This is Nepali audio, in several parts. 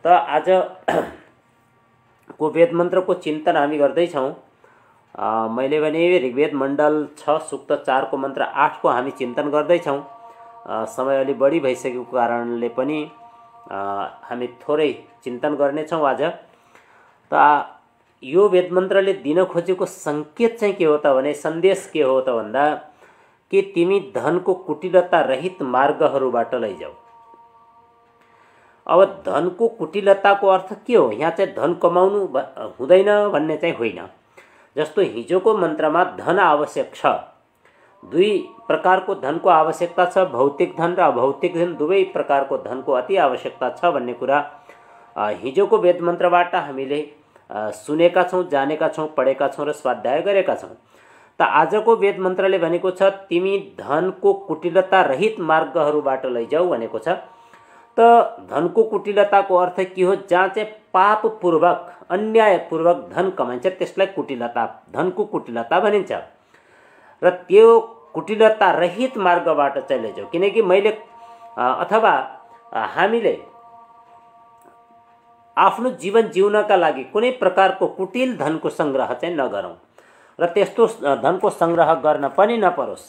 त आज को वेद मन्त्रको चिन्तन हामी गर्दैछौँ। मैले भने ऋग्वेद मण्डल 6 सूक्त 4 को मन्त्र 8 को हामी चिन्तन गर्दैछौँ। समय अलि बढी भइसकेको कारणले पनि हामी थोरै चिन्तन गर्नेछौँ आज। त यो वेद मन्त्रले दिन खोजेको सङ्केत चाहिँ के हो त भने, सन्देश के हो त भन्दा कि तिमी धनको कुटिलता रहित मार्गहरूबाट लैजाऊ। अब धनको कुटिलताको अर्थ के हो? यहाँ चाहिँ धन कमाउनु हुँदैन भन्ने चाहिँ होइन। जस्तो हिजोको मन्त्रमा धन आवश्यक छ, दुई प्रकारको धनको आवश्यकता छ, भौतिक धन र अभौतिक धन, दुवै प्रकारको धनको अति आवश्यकता छ भन्ने कुरा हिजोको वेद मन्त्रबाट हामीले सुनेका छौँ, जानेका छौँ, पढेका छौँ र स्वाध्याय गरेका छौँ। त आजको वेद मन्त्रले भनेको छ तिमी धनको कुटिलता रहित मार्गहरूबाट लैजाऊ भनेको छ। त धनको कुटिलताको अर्थ के हो? जहाँ चाहिँ पापपूर्वक अन्यायपूर्वक धन कमाइन्छ त्यसलाई कुटिलता, धनको कुटिलता भनिन्छ। र त्यो कुटिलता रहित मार्गबाट चाहिँ लैजाऊ। किनकि मैले अथवा हामीले आफ्नो जीवन जिउनका लागि कुनै प्रकारको कुटिल धनको सङ्ग्रह चाहिँ नगरौँ र त्यस्तो धनको सङ्ग्रह गर्न पनि नपरोस्।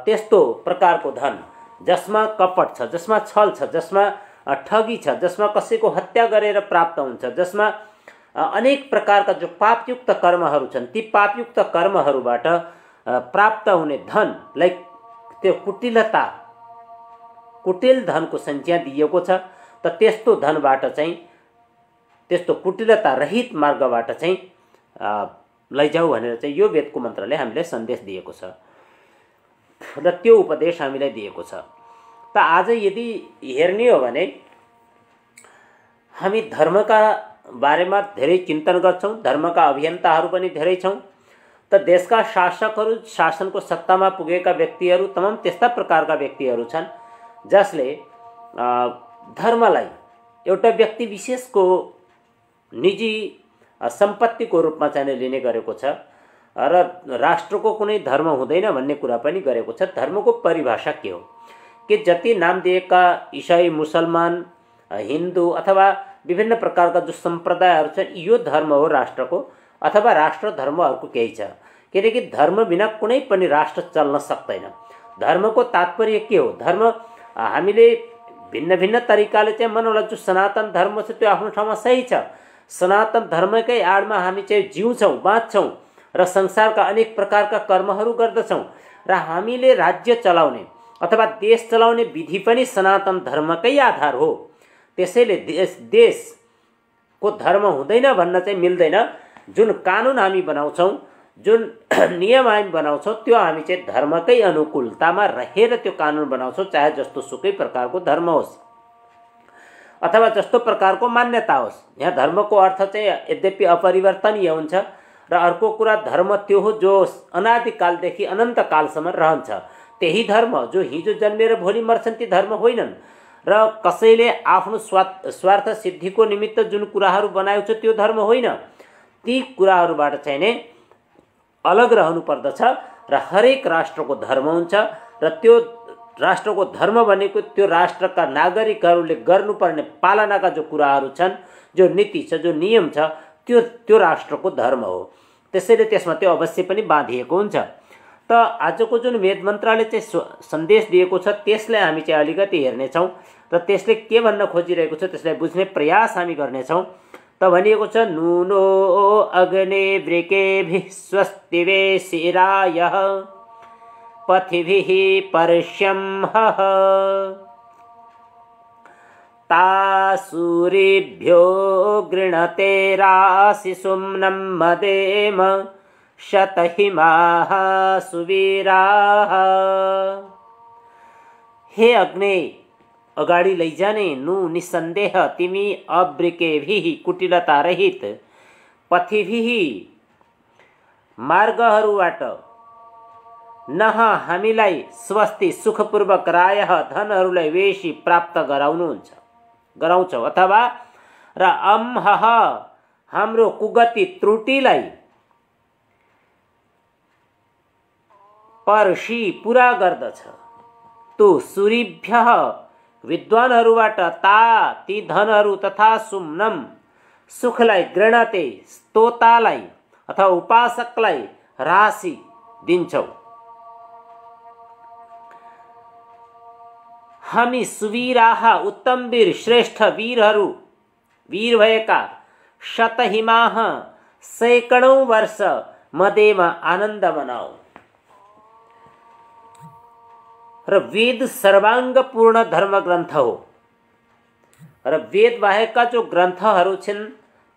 त्यस्तो प्रकारको धन जसमा कपट छ, जसमा छल छ, जसमा ठगी छ, जसमा कसैको हत्या गरेर प्राप्त हुन्छ, जसमा अनेक प्रकारका जो पापयुक्त कर्महरू छन्, ती पापयुक्त कर्महरूबाट प्राप्त हुने धनलाई त्यो कुटिलता, कुटिल धनको संज्ञा दिएको छ। त त्यस्तो धनबाट चाहिँ, त्यस्तो कुटिलता रहित मार्गबाट चाहिँ लैजाऊ भनेर चाहिँ यो वेदको मन्त्रले हामीलाई सन्देश दिएको छ र त्यो उपदेश हामीलाई दिएको छ। त आज यदि हेर्ने हो भने हामी धर्मका बारेमा धेरै चिन्तन गर्छौँ, धर्मका अभियन्ताहरू पनि धेरै छौँ। त देशका शासकहरू, शासनको सत्तामा पुगेका व्यक्तिहरू, तमाम त्यस्ता प्रकारका व्यक्तिहरू छन् जसले धर्मलाई एउटा व्यक्ति विशेषको निजी सम्पत्तिको रूपमा चाहिँ लिने गरेको छ र राष्ट्रको कुनै धर्म हुँदैन भन्ने कुरा पनि गरेको छ। धर्मको परिभाषा के हो? कि जति नाम दिएका इसाई, मुसलमान, हिन्दू अथवा विभिन्न प्रकारका जो सम्प्रदायहरू छन् यो धर्म हो राष्ट्रको, अथवा राष्ट्र धर्म अर्को केही छ। किनकि धर्म बिना कुनै पनि राष्ट्र चल्न सक्दैन। धर्मको तात्पर्य के हो? धर्म हामीले भिन्न भिन्न तरिकाले चाहिँ मनौला। जो सनातन धर्म छ त्यो आफ्नो ठाउँमा सही छ। सनातन धर्मकै आडमा हामी चाहिँ जिउँछौँ, बाँच्छौँ र संसारका अनेक प्रकारका कर्महरू गर्दछौँ र हामीले राज्य चलाउने अथवा देश चलाउने विधि पनि सनातन धर्मकै आधार हो। त्यसैले देशको धर्म हुँदैन भन्न चाहिँ मिल्दैन। जुन कानुन हामी बनाउँछौँ, जुन नियम हामी बनाउँछौँ त्यो हामी चाहिँ धर्मकै अनुकूलतामा रहेर त्यो कानुन बनाउँछौँ, चाहे जस्तो सुकै प्रकारको धर्म होस् अथवा जस्तो प्रकारको मान्यता होस्। यहाँ धर्मको अर्थ चाहिँ यद्यपि अपरिवर्तनीय हुन्छ र अर्को कुरा धर्म त्यो हो जो अनादिकालदेखि अनन्तकालसम्म रहन्छ। त्यही धर्म जो हिजो जन्मेर भोलि मर्छन् ती धर्म होइनन्। र कसैले आफ्नो स्वार्थ सिद्धिको निमित्त जुन कुराहरू बनाएको छ त्यो धर्म होइन। ती कुराहरूबाट चाहिँ नै अलग रहनु पर्दछ र हरेक राष्ट्रको धर्म हुन्छ र त्यो राष्ट्रको धर्म भनेको त्यो राष्ट्रका नागरिकहरूले गर्नुपर्ने पालनाका जो कुराहरू छन्, जो नीति छ, जो नियम छ, त्यो राष्ट्रको धर्म हो। त्यसैले त्यसमा त्यो अवश्य पनि बाँधिएको हुन्छ। त आजको जुन वेद मन्त्रले चाहिँ सन्देश दिएको छ त्यसलाई हामी चाहिँ अलिकति हेर्नेछौँ र त्यसले के भन्न खोजिरहेको छ त्यसलाई बुझ्ने प्रयास हामी गर्नेछौँ। त भनिएको छ नूनो अग्ने वृकेभिः स्वस्तिवे शिरायः पथिभिः पर्ष्यंहः तासूरिभ्यो गृणते राशिसुम्नं मदेम शतहिमाः सुवीराः। हे अग्नि, अगाडि लैजाने, नु निसन्देह तिमी अवृकेभिः कुटिलता रहित, पथिभिः मार्गहरूबाट, नह हामीलाई स्वस्ति सुखपूर्वक रायः धनहरूलाई वेशी प्राप्त गराउँछौ अथवा र अम्हः हाम्रो कुगति त्रुटिलाई पर्षि पूरा गर्दछ। तु सूरिभ्यः विद्वानहरूबाट ता ती धनहरू तथा सुम्नम सुखलाई गृणते स्तोतालाई अथवा उपासकलाई राशि दिन्छौ। हामी सुवीराहा उत्तम वीर श्रेष्ठ वीरहरू वीर भएका शतहिमाह सैकडौं वर्ष मदेमा आनन्द मनाऊ। र वेद सर्वाङ्गपूर्ण धर्म ग्रन्थ हो र वेद बाहेकका जो ग्रन्थहरू छन्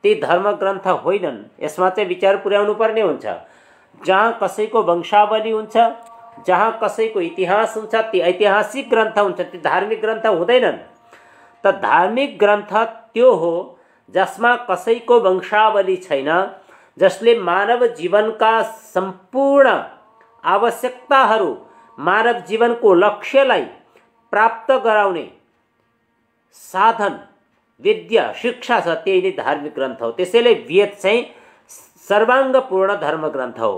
ती धर्म ग्रन्थ होइनन्। यसमा चाहिँ विचार पुर्याउनु पर्ने हुन्छ। जहाँ कसैको वंशावली हुन्छ, जहाँ कसैको इतिहास हुन्छ, ती ऐतिहासिक ग्रन्थ हुन्छ, ती धार्मिक ग्रन्थ हुँदैनन्। त धार्मिक ग्रन्थ त्यो हो जसमा कसैको वंशावली छैन, जसले मानव जीवनका सम्पूर्ण आवश्यकताहरू, मानव जीवनको लक्ष्यलाई प्राप्त गराउने साधन विद्या शिक्षा छ, त्यही नै धार्मिक ग्रन्थ हो। त्यसैले वेद चाहिँ सर्वाङ्गपूर्ण धर्म ग्रन्थ हो।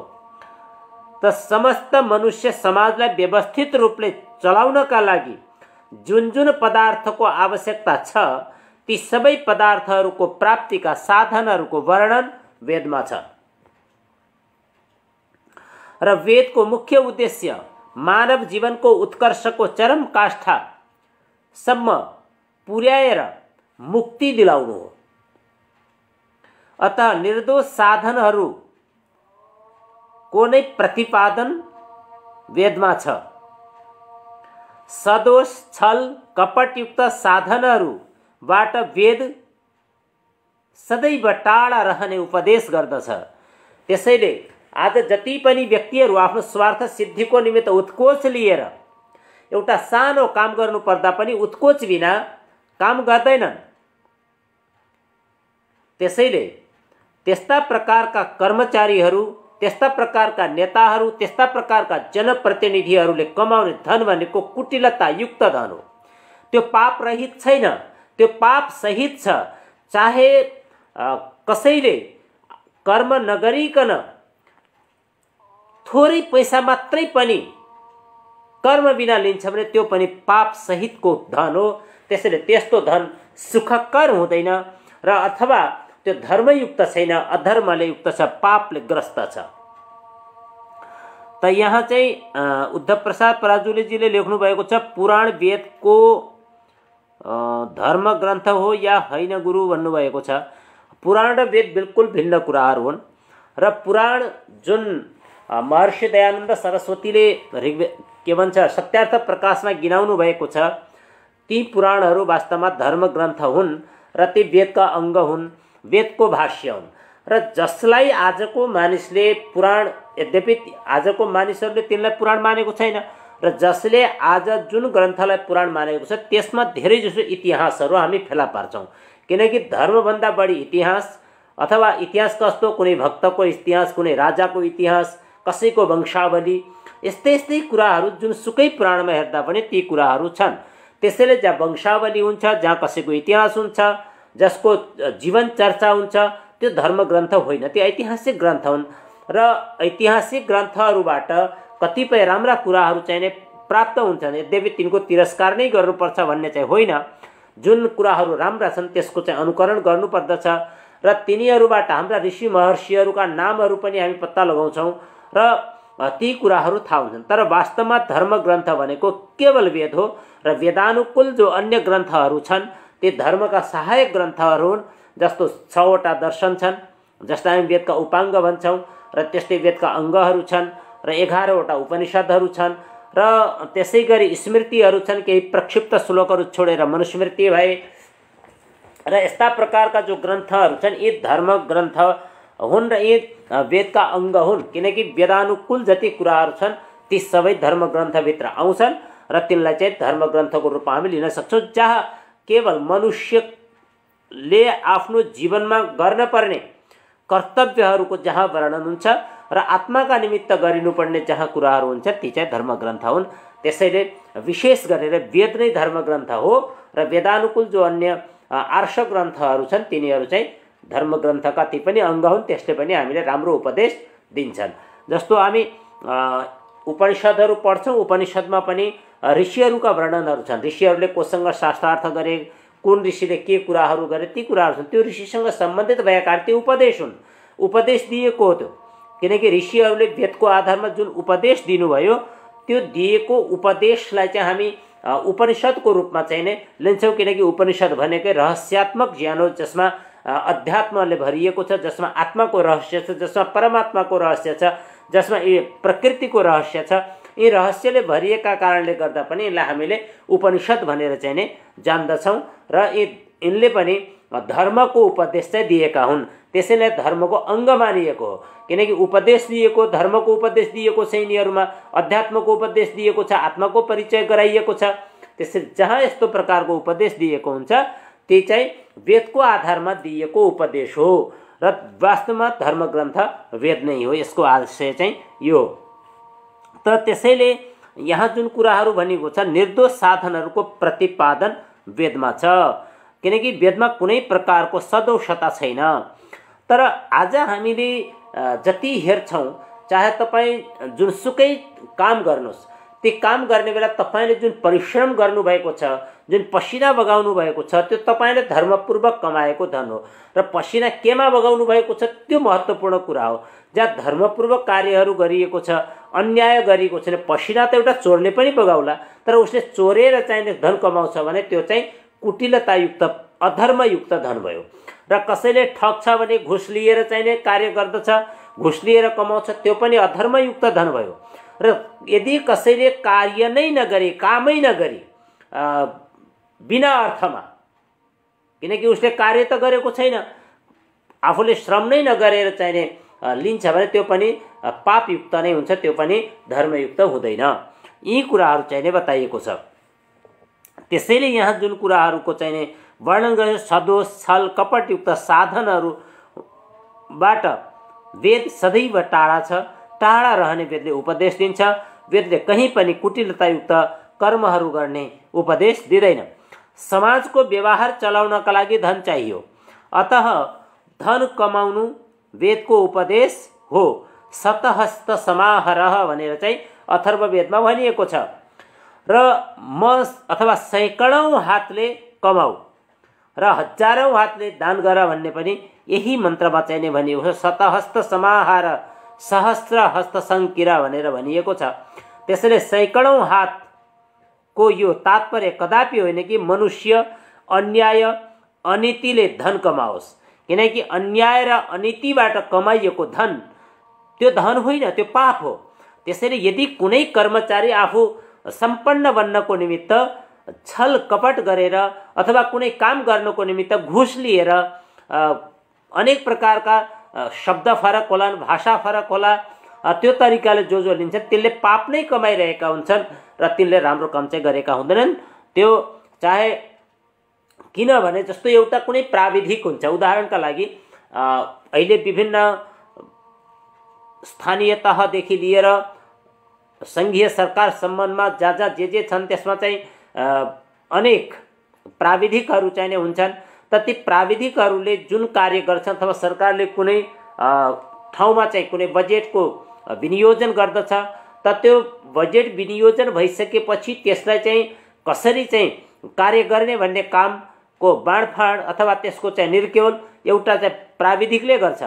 त समस्त मनुष्य समाजलाई व्यवस्थित रूपले चलाउनका लागि जुन जुन पदार्थको आवश्यकता छ, ती सबै पदार्थहरूको प्राप्तिका साधनहरूको वर्णन वेदमा छ। र वेदको मुख्य उद्देश्य मानव जीवनको उत्कर्षको चरम काष्ठसम्म पुर्याएर मुक्ति दिलाउनु हो। अतः निर्दोष साधनहरूको नै प्रतिपादन वेदमा छ। सदोष छल कपटयुक्त साधनहरूबाट वेद सदैव टाढा रहने उपदेश गर्दछ। त्यसैले आज जति पनि व्यक्तिहरू आफ्नो स्वार्थ सिद्धिको निमित्त उत्कोच लिएर एउटा सानो काम गर्नु पर्दा पनि उत्कोच बिना काम गर्दैनन्। त्यसैले त्यस्ता प्रकारका कर्मचारीहरू, त्यस्ता प्रकारका नेताहरू, त्यस्ता प्रकारका जनप्रतिनिधिहरूले कमाउने धन भनेको कुटिलता युक्त धन हो। त्यो पाप रहित छैन, त्यो पाप सहित छ। चाहे कसैले कर्म नगरिकन थोरै पैसा मात्रै पनि कर्म बिना लिन्छ भने त्यो पनि पाप सहितको धन हो। त्यसैले त्यस्तो धन सुखकर हुँदैन र अथवा त्यो धर्मयुक्त छैन, अधर्मले युक्त छ, पापले ग्रस्त छ। त यहाँ चाहिँ उद्धव प्रसाद पराजुलीजीले लेख्नु भएको छ, पुराण वेदको धर्म ग्रन्थ हो या होइन गुरु भन्नुभएको छ। पुराण र वेद बिल्कुल भिन्न कुराहरू हुन् र पुराण जुन महर्षि दयानन्द सरस्वतीले के भन्छ सत्यार्थ प्रकाशमा गिनाउनु भएको छ, ती पुराणहरू वास्तवमा धर्म ग्रन्थ हुन् र ती वेदका अङ्ग हुन्, वेदको भाष्य हुन्। र जसलाई आजको मानिसले पुराण, यद्यपि आजको मानिसहरूले तिनलाई पुराण मानेको छैन, र जसले आज जुन ग्रन्थलाई पुराण मानेको छ त्यसमा धेरै जसो इतिहासहरू हामी फेला पार्छौँ। किनकि धर्मभन्दा बढी इतिहास अथवा इतिहास कस्तो, कुनै भक्तको इतिहास, कुनै राजाको इतिहास, कसैको वंशावली, यस्तै यस्तै कुराहरू जुन सुकै पुराणमा हेर्दा पनि ती कुराहरू छन्। त्यसैले जहाँ वंशावली हुन्छ, जहाँ कसैको इतिहास हुन्छ, जसको जीवन चर्चा हुन्छ, त्यो धर्म ग्रन्थ होइन, त्यो ऐतिहासिक ग्रन्थ हुन्। र ऐतिहासिक ग्रन्थहरूबाट कतिपय राम्रा कुराहरू चाहिँ नै प्राप्त हुन्छन्, यद्यपि तिनको तिरस्कार नै गर्नुपर्छ भन्ने चाहिँ होइन। जुन कुराहरू राम्रा छन् त्यसको चाहिँ अनुकरण गर्नुपर्दछ र तिनीहरूबाट हाम्रा ऋषि महर्षिहरूका नामहरू पनि हामी पत्ता लगाउँछौँ र ती कुराहरू थाहा हुन्छन्। तर वास्तवमा धर्म ग्रन्थ भनेको केवल वेद हो र वेदानुकूल जो अन्य ग्रन्थहरू छन् ती धर्मका सहायक ग्रन्थहरू हुन्। जस्तो 6 वटा दर्शन छन्, जसलाई हामी वेदका उपाङ्ग भन्छौँ, र त्यस्तै वेदका अङ्गहरू छन्, र 11 वटा उपनिषदहरू छन्, र त्यसै गरी स्मृतिहरू छन्, केही प्रक्षिप्त श्लोकहरू छोडेर मनुस्मृति भए। र यस्ता प्रकारका जो ग्रन्थहरू छन् यी धर्म ग्रन्थ हुन् र यी वेदका अङ्ग हुन्। किनकि वेदानुकूल जति कुराहरू छन् ती सबै धर्म ग्रन्थभित्र आउँछन् र तिनलाई चाहिँ धर्म ग्रन्थको रूपमा हामी लिन सक्छौँ, जहाँ केवल मनुष्यले आफ्नो जीवनमा गर्न पर्ने कर्तव्यहरूको जहाँ वर्णन हुन्छ र आत्माका निमित्त गरिनुपर्ने जहाँ कुराहरू हुन्छ ती चाहिँ धर्म ग्रन्थ हुन्। त्यसैले विशेष गरेर वेद नै धर्म ग्रन्थ हो र वेदानुकूल जो अन्य आर्ष ग्रन्थहरू छन् तिनीहरू चाहिँ धर्म ग्रन्थका ती पनि अङ्ग हुन्। त्यसले पनि हामीले राम्रो उपदेश दिन्छन्। जस्तो हामी उपनिषदहरू पढ्छौँ, उपनिषदमा पनि ऋषिहरूका वर्णनहरू छन्। ऋषिहरूले कोसँग शास्त्रार्थ गरे, कुन ऋषिले के कुराहरू गरे, ती कुराहरू छन्। त्यो ऋषिसँग सम्बन्धित भएका त्यो उपदेश हुन्, उपदेश दिएको हो त्यो। किनकि ऋषिहरूले वेदको आधारमा जुन उपदेश दिनुभयो त्यो दिएको उपदेशलाई चाहिँ हामी उपनिषदको रूपमा चाहिँ नै लिन्छौँ। किनकि उपनिषद भनेकै रहस्यात्मक ज्ञान हो, जसमा अध्यात्मले भरिएको छ, जसमा आत्माको रहस्य छ, जसमा परमात्माको रहस्य छ, जसमा प्रकृतिको रहस्य छ। यी रहस्यले भरिएका कारणले गर्दा पनि यसलाई हामीले उपनिषद भनेर चाहिँ नै जान्दछौँ र यिनले पनि धर्मको उपदेश चाहिँ दिएका हुन्। त्यसैले धर्मको अङ्ग मानिएको हो। किनकि उपदेश दिएको, धर्मको उपदेश दिएको छ, यिनीहरूमा अध्यात्मको उपदेश दिएको छ, आत्माको परिचय गराइएको छ। त्यसैले जहाँ यस्तो प्रकारको उपदेश दिएको हुन्छ ती चाहिँ वेदको आधारमा दिएको उपदेश हो र वास्तवमा धर्मग्रन्थ वेद नै हो। यसको आशय चाहिँ यो। त त्यसैले यहाँ जुन कुराहरू भनिएको छ निर्दोष साधनहरूको प्रतिपादन वेदमा छ। किनकि वेदमा कुनै प्रकारको सदोषता छैन। तर आज हामीले जति हेर्छौँ, चाहे तपाईँ जुनसुकै काम गर्नुहोस्, त्यो काम गर्ने बेला तपाईँले जुन परिश्रम गर्नुभएको छ, जुन पसिना बगाउनु भएको छ, त्यो तपाईँले धर्मपूर्वक कमाएको धन हो। र पसिना केमा बगाउनु भएको छ त्यो महत्त्वपूर्ण कुरा हो। जहाँ धर्मपूर्वक कार्यहरू गरिएको छ, अन्याय गरिएको छैन, पसिना त एउटा चोरले पनि बगाउला, तर उसले चोरेर चाहिने धन कमाउँछ भने त्यो चाहिँ कुटिलतायुक्त अधर्मयुक्त धन भयो। र कसैले ठग्छ भने घुस लिएर चाहिने कार्य गर्दछ, घुस लिएर कमाउँछ, त्यो पनि अधर्मयुक्त धन भयो। र यदि कसैले कार्य नै नगरी, कामै नगरी, बिना अर्थमा, किनकि उसले कार्य त गरेको छैन, आफूले श्रम नै नगरेर चाहिने लिन्छ भने त्यो पनि पापयुक्त नै हुन्छ, त्यो पनि धर्मयुक्त हुँदैन। यी कुराहरू चाहिने बताइएको छ। त्यसैले यहाँ जुन कुराहरूको चाहिने वर्णन गरेर सदोष, छल, कपटयुक्त साधनहरूबाट वेद सदैव टाढा छ। टाढा रहने वेदले उपदेश दिन्छ। वेदले कहीँ पनि कुटिलतायुक्त कर्महरू गर्ने उपदेश दिँदैन। समाजको व्यवहार चलाउनका लागि धन चाहियो, अतः धन कमाउनु वेदको उपदेश हो। शतहस्त समाहरः भनेर चाहिँ अथर्ववेदमा भनिएको छ। र म अथवा सैकडौँ हातले कमाऊ र हजारौँ हातले दान गर भन्ने पनि यही मन्त्रमा चाहिँ नै भनिएको छ। शतहस्त समाहार सहस्र हस्त सङ्किरा भनेर भनिएको छ। त्यसैले सैकडौँ हातको यो तात्पर्य कदापि होइन कि मनुष्य अन्याय अनीतिले धन कमाओस्। किनकि अन्याय र अनीतिबाट कमाइएको धन त्यो धन होइन, त्यो पाप हो। त्यसैले यदि कुनै कर्मचारी आफू सम्पन्न बन्नको निमित्त छल कपट गरेर अथवा कुनै काम गर्नको निमित्त घुस लिएर अनेक प्रकारका शब्द फरक होलान्, भाषा फरक होला, त्यो तरिकाले जो लिन्छन् त्यसले पाप नै कमाइरहेका हुन्छन् र तिनले राम्रो काम चाहिँ गरेका हुँदैनन्। त्यो चाहे किनभने जस्तो एउटा कुनै प्राविधिक हुन्छ। उदाहरणका लागि अहिले विभिन्न स्थानीय तहदेखि लिएर सङ्घीय सरकार सम्बन्धमा जहाँ जहाँ जे छन् त्यसमा चाहिँ अनेक प्राविधिकहरू चाहिने हुन्छन्। त ती प्राविधिकहरूले जुन कार्य गर्छन् अथवा सरकारले कुनै ठाउँमा चाहिँ कुनै बजेटको विनियोजन गर्दछ, त त्यो बजेट विनियोजन भइसकेपछि त्यसलाई चाहिँ कसरी चाहिँ कार्य गर्ने भन्ने कामको बाँडफाँड अथवा त्यसको चाहिँ निर्क्योल एउटा चाहिँ प्राविधिकले गर्छ।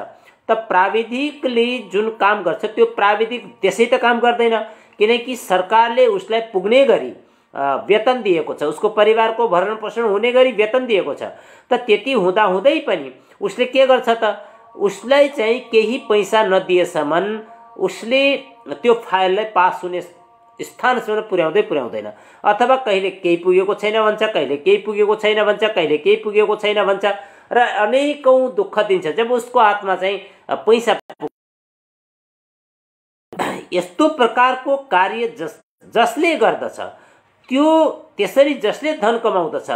त प्राविधिकले जुन काम गर्छ त्यो प्राविधिक त्यसै त काम गर्दैन, किनकि सरकारले उसलाई पुग्ने गरी वेतन दिएको छ, उसको परिवारको भरण पोषण हुने गरी वेतन दिएको छ। त त्यति हुँदा हुँदै पनि उसले के गर्छ त, उसलाई चाहिँ केही पैसा नदिएसम्म उसले त्यो फाइललाई पास हुने स्थानसम्म पुर्याउँदैन। अथवा कहिले केही पुगेको छैन भन्छ, कहिले केही पुगेको छैन भन्छ, कहिले केही पुगेको छैन भन्छ र अनेकौँ दुःख दिन्छ जब उसको हातमा चाहिँ पैसा। यस्तो प्रकारको कार्य जसले गर्दछ त्यो त्यसरी जसले धन कमाउँदछ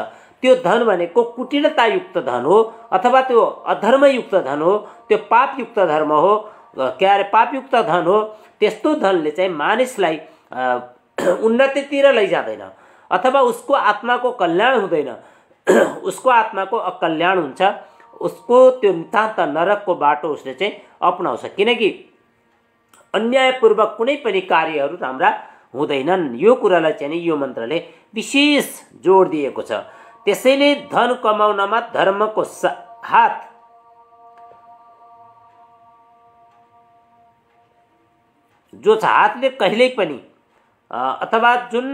त्यो धन भनेको कुटिलतायुक्त धन हो अथवा त्यो अधर्मयुक्त धन हो, त्यो पापयुक्त धर्म हो, पापयुक्त धन हो। त्यस्तो धनले चाहिँ मानिसलाई उन्नतितिर लैजाँदैन अथवा उसको आत्माको कल्याण हुँदैन, उसको आत्माको अकल्याण हुन्छ। उसको त्यो नितान्त नरकको बाटो उसले चाहिँ अपनाउँछ, किनकि अन्यायपूर्वक कुनै पनि कार्यहरू राम्रा हुँदैनन्। यो कुरालाई चाहिँ नि यो मन्त्रले विशेष जोड दिएको छ। त्यसैले धन कमाउनमा धर्मको हात जो छ, हातले कहिल्यै पनि अथवा जुन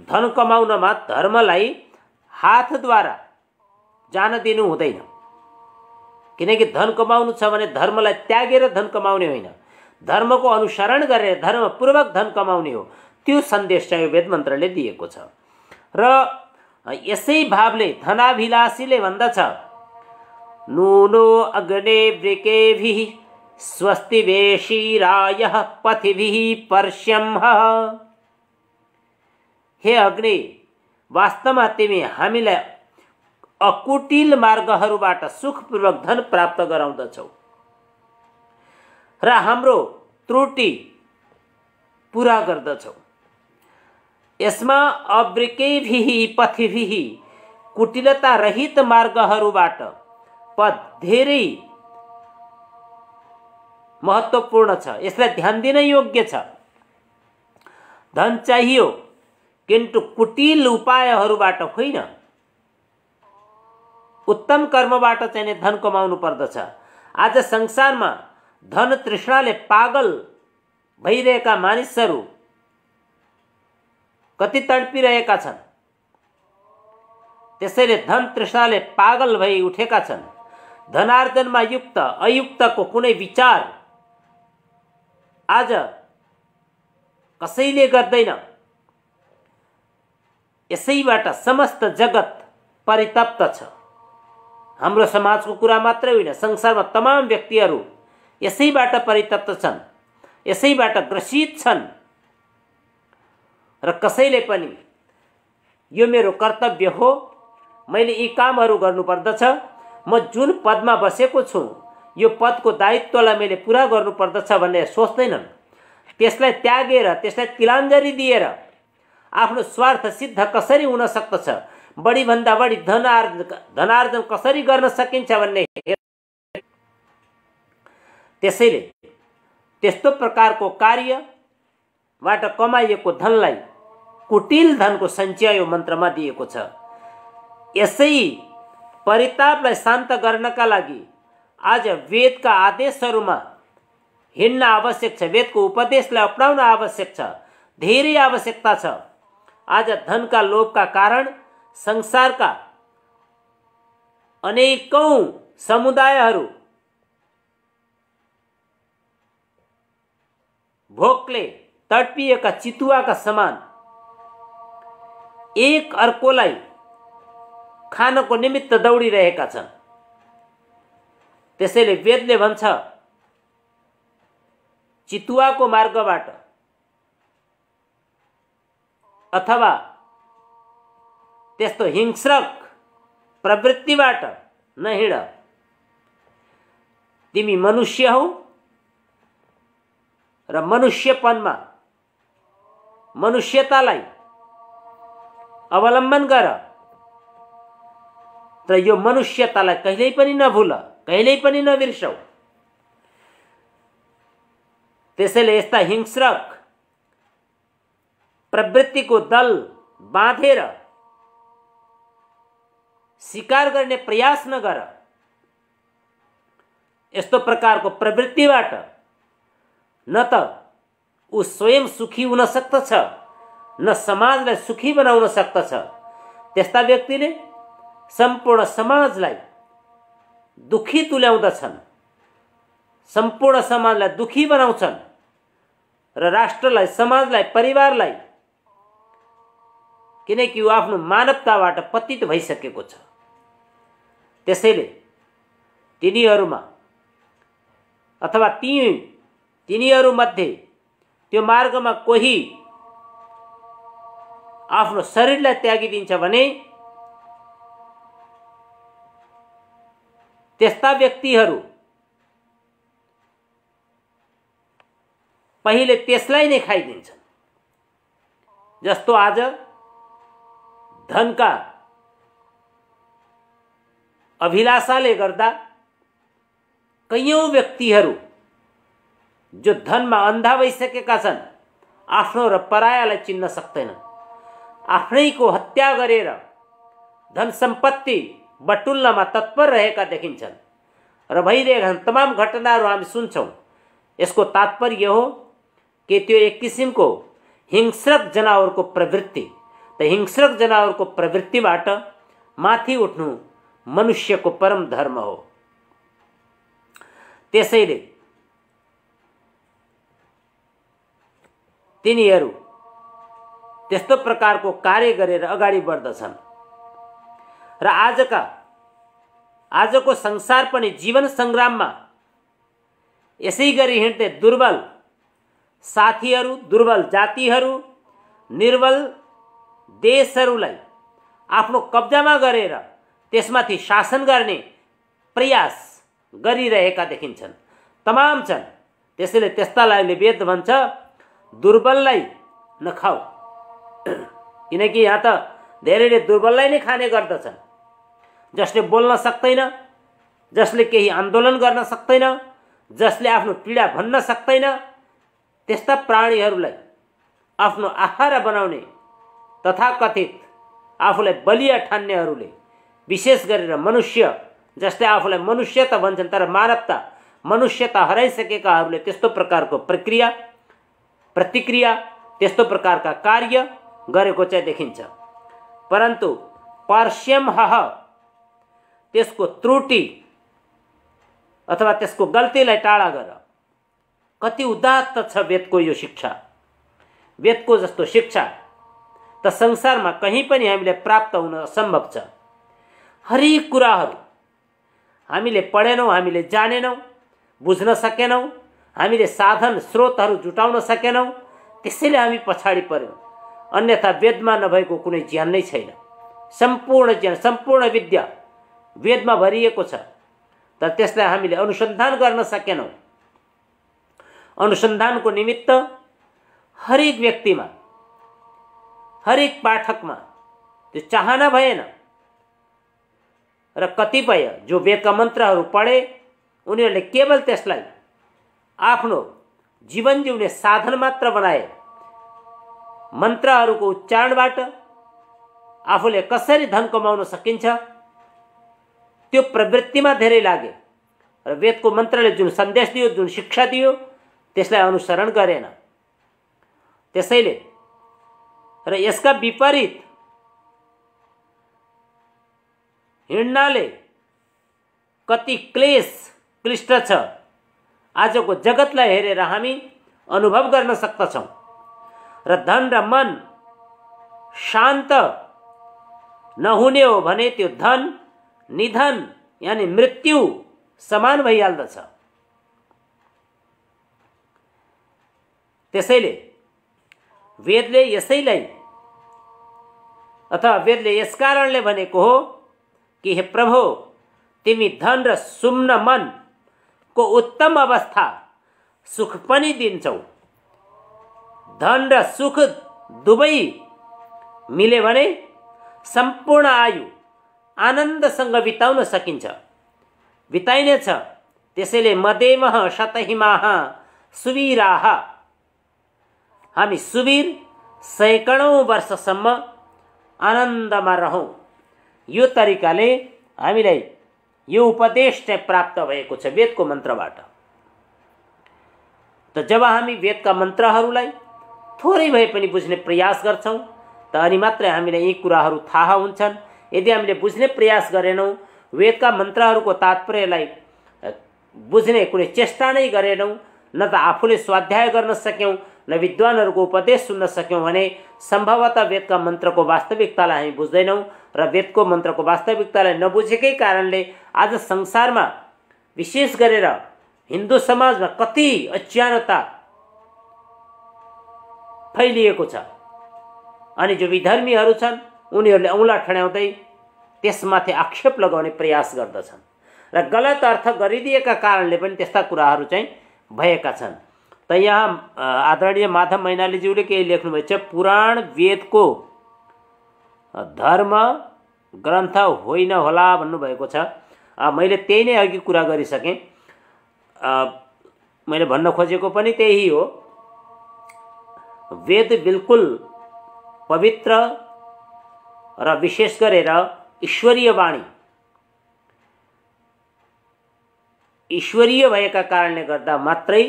धन कमाउनमा धर्मलाई हातद्वारा जान दिनु हुँदैन। किनकि धन कमाउनु छ भने धर्मलाई त्यागेर धन कमाउने होइन, धर्मको अनुसरण गरेर धर्मपूर्वक धन कमाउने हो। त्यो सन्देश चाहिँ वेद मन्त्रले दिएको छ। र यसै भावले धनाभिलाषीले भन्दछ, नूनो अग्ने वृकेभिः स्वस्ति वेशीरायः पथिभिः पर्ष्यम्ह। हे अग्नि, वास्तवमा तिमी हामीलाई अकुटिल मार्गहरूबाट सुखपूर्वक धन प्राप्त गराउँदछौ र हाम्रो त्रुटि पूरा गर्दछौ। यसमा अवृकेभिः पथिभिः कुटिलता रहित मार्गहरूबाट पद धेरै महत्त्वपूर्ण छ। यसलाई ध्यान दिन योग्य छ। धन चाहियो किन्तु कुटिल उपायहरूबाट होइन, उत्तम कर्मबाट चाहिँ धन कमाउनु पर्दछ। आज संसारमा धन तृष्णाले पागल भइरहेका मानिसहरू कति तडपिरहेका छन्। त्यसैले धन तृष्णाले पागल भई उठेका छन्। धनार्जनमा युक्त अयुक्तको कुनै विचार आज कसैले गर्दैन। यसैबाट समस्त जगत परितप्त छ। हाम्रो समाजको कुरा मात्रै होइन, संसारमा तमाम व्यक्तिहरू यसैबाट परितप्त छन्, यसैबाट ग्रसित छन्। र कसैले पनि यो मेरो कर्तव्य हो, मैले यी कामहरू गर्नुपर्दछ, म जुन पदमा बसेको छु यो पदको दायित्वलाई मैले पुरा गर्नुपर्दछ भन्ने सोच्दैनन्। त्यसलाई त्यागेर, त्यसलाई तिलाञ्जली दिएर आफ्नो स्वार्थ सिद्ध कसरी हुन सक्दछ, बढीभन्दा बढी धनार्जन कसरी गर्न सकिन्छ भन्ने। त्यसैले त्यस्तो प्रकारको कार्यबाट कमाइएको धनलाई कुटिल धनको सञ्चय यो मन्त्रमा दिएको छ। यसै परितापलाई शान्त गर्नका लागि आज वेदका आदेशहरूमा हिँड्न आवश्यक छ। वेदको उपदेशलाई अपनाउन आवश्यक छ, धेरै आवश्यकता छ। आज धनका लोभका कारण संसारका अनेकौं समुदायहरू भोकले तडपिएका चितुवाका समान एक अर्कोलाई खानको निमित्त दौडिरहेका छन्। त्यसैले वेदले भन्छ, चितुवाको मार्गबाट अथवा त्यस्तो हिंस्रक प्रवृत्तिबाट नहिँड। तिमी मनुष्य हौ र मनुष्यपनमा मनुष्यतालाई अवलम्बन गर र यो मनुष्यतालाई कहिल्यै पनि नभुल, कहिल्यै पनि नबिर्सौ। त्यसैले यस्ता हिंस्रक प्रवृत्तिको दल बाँधेर शिकार गर्ने प्रयास नगर। यस्तो प्रकारको प्रवृत्तिबाट न त ऊ स्वयं सुखी हुन सक्दछ, न समाजलाई सुखी बनाउन सक्दछ। त्यस्ता व्यक्तिले सम्पूर्ण समाजलाई दुखी तुल्याउँदछन्, सम्पूर्ण समाजलाई दुखी बनाउँछन् र राष्ट्रलाई, समाजलाई, परिवारलाई, किनकि ऊ आफ्नो मानवताबाट पतित भइसकेको छ। त्यसैले तिनीहरूमा अथवा तिनीहरूमध्ये त्यो मार्गमा कोही आफ्नो शरीरलाई त्यागिदिन्छ भने त्यस्ता व्यक्तिहरू पहिले त्यसलाई नै खाइदिन्छन्। जस्तो आज धनका अभिलाषाले गर्दा कयौं व्यक्तिहरू जो धनमा अन्धा भइसकेका छन्, आफ्नो र परायालाई चिन्न सक्दैन। आफ्नैको हत्या गरेर धन सम्पत्ति बटुल्नमा तत्पर रहेका देखिन्छन् र भइरहेका तमाम घटनाहरू हामी सुन्छौँ। यसको तात्पर्य हो कि त्यो एक किसिमको हिंस्रक जनावरको प्रवृत्ति। त हिंस्रक जनावरको प्रवृत्तिबाट माथि उठ्नु मनुष्यको परम धर्म हो। त्यसैले तिनीहरू त्यस्तो प्रकारको कार्य गरेर अगाडि बढ्दछन् र आजको संसार पनि जीवन संग्राममा यसै गरी हिँड्दै दुर्बल साथीहरू, दुर्बल जातिहरू, निर्बल देशहरूलाई आफ्नो कब्जामा गरेर त्यसमाथि शासन गर्ने प्रयास गरिरहेका देखिन्छन्। तमाम छन्। त्यसैले त्यस्तालाई वेद भन्छ दुर्बललाई नखाऊ, किनकि यहाँ त धेरैले दुर्बललाई नै खाने गर्दछन्। जसले बोल्न सक्दैन, जसले केही आन्दोलन गर्न सक्दैन, जसले आफ्नो पीडा भन्न सक्दैन, त्यस्ता प्राणीहरूलाई आफ्नो आहारा बनाउने तथाकथित आफूलाई बलिया ठान्नेहरूले, विशेष गरेर मनुष्य जसले आफूलाई मनुष्य त भन्छन् तर मानवता मनुष्यता हराइसकेकाहरूले त्यस्तो प्रकारको प्रक्रिया प्रतिक्रिया, त्यस्तो प्रकारका कार्य गरेको चाहिँ देखिन्छ। परन्तु पार्श्यमहः त्यसको त्रुटि अथवा त्यसको गल्तीलाई टाढा गर। कति उदात्त छ वेदको यो शिक्षा। वेदको जस्तो शिक्षा त संसारमा कहीँ पनि हामीले प्राप्त हुन असम्भव छ। हरेक कुराहरू हामीले पढेनौँ, हामीले जानेनौँ, बुझ्न सकेनौँ, हामीले साधन स्रोतहरू जुटाउन सकेनौँ, त्यसैले हामी पछाडि पर्यौँ। अन्यथा वेदमा नभएको कुनै ज्ञान नै छैन। सम्पूर्ण ज्ञान, सम्पूर्ण विद्या वेदमा भरिएको छ, तर त्यसलाई हामीले अनुसन्धान गर्न सकेनौँ। अनुसन्धानको निमित्त हरेक व्यक्तिमा, हरेक पाठकमा त्यो चाहना भएन र कतिपय जो वेदका मन्त्रहरू पढे उनीहरूले केवल त्यसलाई आफ्नो जीवन जिउने साधन मात्र बनाए। मन्त्रहरूको उच्चारणबाट आफूले कसरी धन कमाउन सकिन्छ त्यो प्रवृत्तिमा धेरै लागे र वेदको मन्त्रले जुन सन्देश दियो, जुन शिक्षा दियो, त्यसलाई अनुसरण गरेन। त्यसैले र यसका विपरीत हिँड्नाले कति क्लिष्ट छ आजको जगतलाई हेरेर हामी अनुभव गर्न सक्दछौँ। र धन र मन शान्त नहुने हो भने त्यो धन निधन यानी मृत्यु समान भइहाल्दछ। त्यसैले वेदले यसैलाई अथवा वेदले यस कारणले भनेको हो कि हे प्रभु, तिमी धन र सुम्न मनको उत्तम अवस्था सुख पनि दिन्छौ। धन र सुख दुवै मिले भने सम्पूर्ण आयु आनन्दसँग बिताउन सकिन्छ, बिताइनेछ। त्यसैले मदेमः शतहिमाः सुवीराः, हामी सुवीर सैकडौँ वर्षसम्म आनन्दमा रहौँ। यो तरिकाले हामीलाई यो उपदेश चाहिँ प्राप्त भएको छ वेदको मन्त्रबाट। त जब हामी वेदका मन्त्रहरूलाई थोरै भए पनि बुझ्ने प्रयास गर्छौँ त अनि मात्रै हामीलाई यी कुराहरू थाहा हुन्छन्। यदि हामीले बुझ्ने प्रयास गरेनौँ, वेदका मन्त्रहरूको तात्पर्यलाई बुझ्ने कुनै चेष्टा नै गरेनौँ, न त आफूले स्वाध्याय गर्न सक्यौँ, न विद्वानहरूको उपदेश सुन्न सक्यौँ भने सम्भवतः वेदका मन्त्रको वास्तविकतालाई हामी बुझ्दैनौँ। र वेदको मन्त्रको वास्तविकतालाई नबुझेकै कारणले आज संसारमा विशेष गरेर हिन्दू समाजमा कति अज्ञानता फैलिएको छ। अनि जो विधर्मीहरू छन् उनीहरूले औँला ठड्याउँदै त्यसमाथि आक्षेप लगाउने प्रयास गर्दछन् र गलत अर्थ गरिदिएका कारणले पनि त्यस्ता कुराहरू चाहिँ भएका छन्। त यहाँ आदरणीय माधव मैनालीज्यूले केही लेख्नुभएको छ, पुराण वेदको धर्म ग्रन्थ होइन होला भन्नुभएको छ। मैले त्यही नै अघि कुरा गरिसकेँ। मैले भन्न खोजेको पनि त्यही हो। वेद बिल्कुल पवित्र र विशेष गरेर ईश्वरीय वाणी, ईश्वरीय भएका कारणले गर्दा मात्रै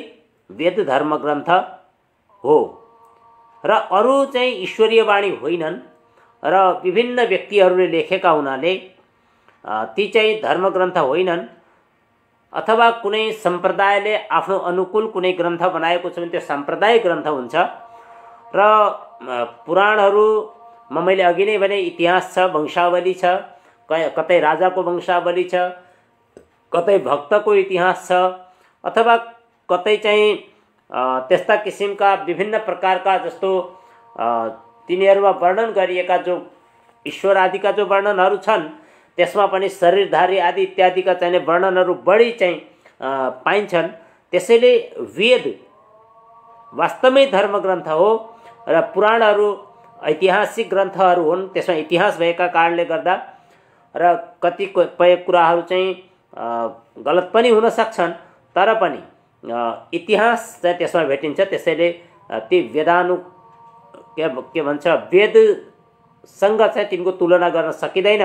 वेद धर्म ग्रन्थ हो र अरू चाहिँ ईश्वरीय वाणी होइनन् र विभिन्न व्यक्तिहरूले लेखेका हुनाले ती चाहिँ धर्म ग्रन्थ होइनन्। अथवा कुनै सम्प्रदायले आफ्नो अनुकूल कुनै ग्रन्थ बनाएको छ भने त्यो साम्प्रदायिक ग्रन्थ हुन्छ। र पुराणहरूमा मैले अघि नै भने इतिहास छ, वंशावली छ, कतै राजाको वंशावली छ, कतै भक्तको इतिहास छ, अथवा कतै चाहिँ त्यस्ता किसिमका विभिन्न प्रकारका जस्तो तिनीहरूमा वर्णन गरिएका जो ईश्वर आदिका जो वर्णनहरू छन् त्यसमा पनि शरीरधारी आदि इत्यादिका चाहिने वर्णनहरू बढी चाहिँ पाइन्छन्। त्यसैले वेद वास्तवमै धर्म ग्रन्थ हो र पुराणहरू ऐतिहासिक ग्रन्थहरू हुन्। त्यसमा इतिहास भएका कारणले गर्दा र कतिपय कुराहरू चाहिँ गलत पनि हुन सक्छन्, तर पनि इतिहास चाहिँ त्यसमा भेटिन्छ। त्यसैले ती के भन्छ वेदसँग चाहिँ तिनको तुलना गर्न सकिँदैन।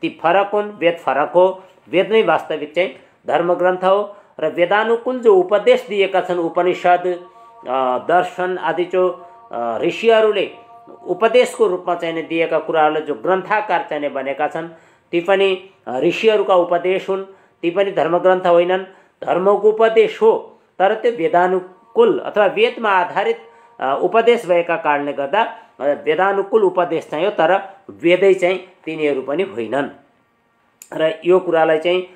ती फरक हुन्, वेद फरक हो। वेद नै वास्तविक चाहिँ धर्मग्रन्थ हो र वेदानुकूल जो उपदेश दिएका छन्, उपनिषद दर्शन आदि जो ऋषिहरूले उपदेशको रूपमा चाहिँ दिएका कुराहरूले जो ग्रन्थाकार चाहिँ बनेका छन् ती पनि ऋषिहरूका उपदेश हुन्। ती पनि धर्मग्रन्थ होइनन्, धर्मको उपदेश हो, तर त्यो वेदानुकूल अथवा वेदमा आधारित उपदेश भएका कारणले गर्दा वेदानुकूल उपदेश चाहिँ हो, तर वेदै चाहिँ तिनीहरू पनि होइनन्। र यो कुरालाई चाहिँ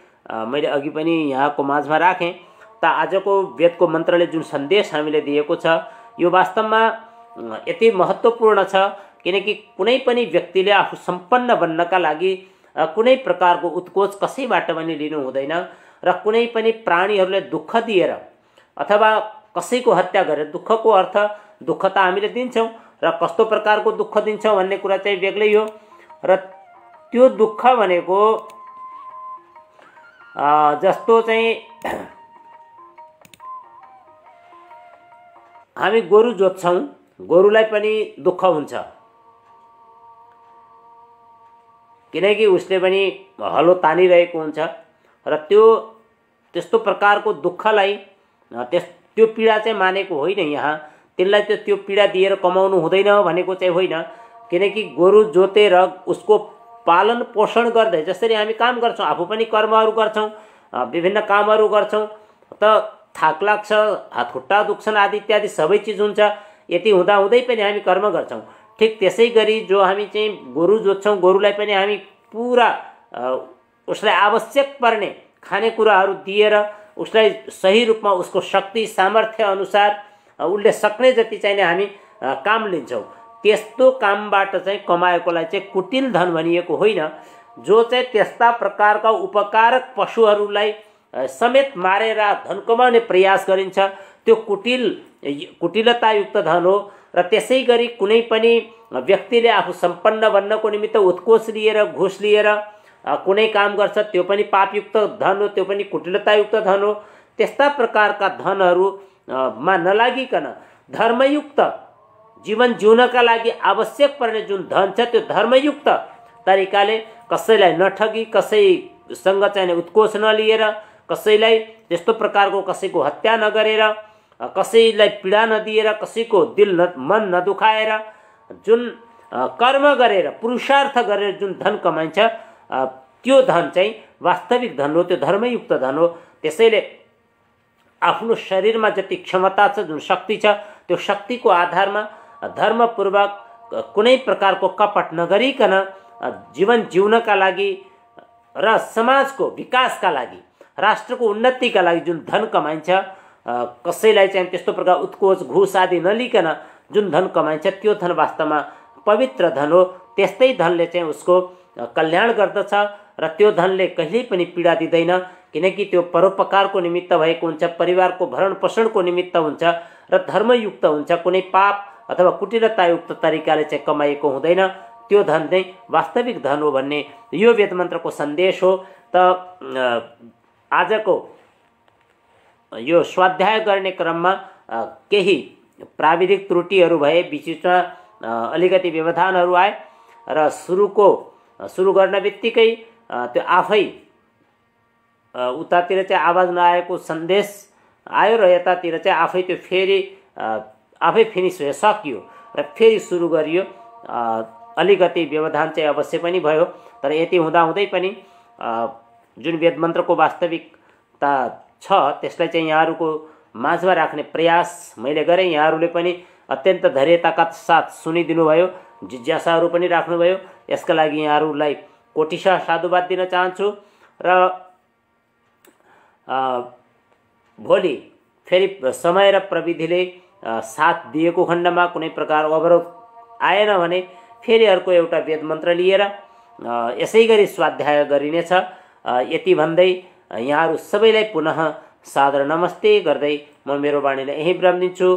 मैले अघि पनि यहाँको माझमा राखेँ। त आजको वेदको मन्त्रले जुन सन्देश हामीले दिएको छ यो वास्तवमा यति महत्त्वपूर्ण छ, किनकि कुनै पनि व्यक्तिले आफू सम्पन्न बन्नका लागि कुनै प्रकारको उत्कोच कसैबाट पनि लिनु हुँदैन र कुनै पनि प्राणीहरूले दुःख दिएर अथवा कसैको हत्या गरेर, दुःखको अर्थ दुःख त हामीले दिन्छौँ र कस्तो प्रकारको दुःख दिन्छौँ भन्ने कुरा चाहिँ बेग्लै हो। र त्यो दुःख भनेको जस्तो चाहिँ हामी गोरु जोत्छौँ, गोरुलाई पनि दुःख हुन्छ, किनकि उसले पनि हलो तानिरहेको हुन्छ र त्यस्तो प्रकारको दुःखलाई त्यो पीडा चाहिँ मानेको होइन। यहाँ त्यसलाई त्यो पीडा दिएर कमाउनु हुँदैन भनेको चाहिँ होइन, किनकि गोरु जोतेर उसको पालन पोषण गर्दै जसरी हामी काम गर्छौँ, आफू पनि कर्महरू गर्छौँ, विभिन्न कामहरू गर्छौँ, त थाक लाग्छ, हात खुट्टा दुख्छन् आदि इत्यादि सबै चिज हुन्छ। यति हुँदाहुँदै पनि हामी कर्म गर्छौँ। ठिक त्यसै गरी जो हामी चाहिँ गोरु जोत्छौँ, गोरुलाई पनि हामी पुरा उसलाई आवश्यक पर्ने खानेकुराहरू दिएर उसलाई सही रूपमा उसको शक्ति सामर्थ्य अनुसार उसले सक्ने जति चाहिँ हामी काम लिन्छौँ। त्यस्तो कामबाट चाहिँ कमाएकोलाई चाहिँ कुटिल धन भनिएको होइन। जो चाहिँ त्यस्ता प्रकारका उपकारक पशुहरूलाई समेत मारेर धन कमाउने प्रयास गरिन्छ त्यो कुटिलतायुक्त धन हो। र त्यसै गरी कुनै पनि व्यक्तिले आफू सम्पन्न बन्नको निमित्त उत्कोच लिएर, घुस लिएर कुनै काम गर्छ त्यो पनि पापयुक्त धन हो, त्यो पनि कुटिलतायुक्त धन हो। त्यस्ता प्रकारका धनहरूमा नलागिकन धर्मयुक्त जीवन जिउनका लागि आवश्यक पर्ने जुन धन छ त्यो धर्मयुक्त तरिकाले कसैलाई नठगी, कसैसँग चाहिँ उत्कोच नलिएर, कसैलाई त्यस्तो प्रकारको कसैको हत्या नगरेर, कसैलाई पीडा नदिएर, कसैको मन नदुखाएर जुन कर्म गरेर पुरुषार्थ गरेर जुन धन कमाइन्छ त्यो धन चाहिँ वास्तविक धन हो, त्यो धर्मयुक्त धन हो। त्यसैले आफ्नो शरीरमा जति क्षमता छ, जुन शक्ति छ, त्यो शक्तिको आधारमा धर्मपूर्वक कुनै प्रकारको कपट नगरिकन जीवन जिउनका लागि र समाजको विकासका लागि, राष्ट्रको उन्नतिका लागि जुन धन कमाइन्छ, कसैलाई चाहिँ त्यस्तो प्रकार उत्कोच घुस आदि नलिकन जुन धन कमाइन्छ त्यो धन वास्तवमा पवित्र धन हो। त्यस्तै धनले चाहिँ उसको कल्याण गर्दछ र त्यो धनले कहिल्यै पनि पीडा दिँदैन, किनकि त्यो परोपकारको निमित्त भएको हुन्छ, परिवारको भरण पोषणको निमित्त हुन्छ र धर्मयुक्त हुन्छ। कुनै पाप अथवा कुटिलतायुक्त तरिकाले चाहिँ कमाइएको हुँदैन। त्यो धन चाहिँ वास्तविक धन हो भन्ने यो वेद मन्त्रको सन्देश हो। त आजको यो स्वाध्याय गर्ने क्रममा केही प्राविधिक त्रुटिहरू भए, बिचमा अलिकति व्यवधानहरू आए र सुरु गर्न बित्तिकै त्यो आफै उतातिर चाहिँ आवाज नआएको सन्देश आयो र यतातिर चाहिँ आफै त्यो फेरि आफै फिनिस भयो, सकियो र फेरि सुरु गरियो। अलिकति व्यवधान चाहिँ अवश्य पनि भयो, तर यति हुँदाहुँदै पनि जुन वेद मन्त्रको वास्तविकता छ त्यसलाई चाहिँ यहाँहरूको माझमा राख्ने प्रयास मैले गरेँ। यहाँहरूले पनि अत्यन्त धैर्यताका साथ सुनिदिनु भयो, जिज्ञासाहरू पनि राख्नुभयो। यसका लागि यहाँहरूलाई कोटिसा साधुवाद दिन चाहन्छु र भोलि फेरि समय र प्रविधिले साथ दिएको खण्डमा कुनै प्रकार अवरोध आएन भने फेरि अर्को एउटा वेद मन्त्र लिएर यसै गरी स्वाध्याय गरिनेछ। यति भन्दै यहाँहरू सबैलाई पुनः सादर नमस्ते गर्दै म मेरो वाणीलाई यहीँ विराम दिन्छु।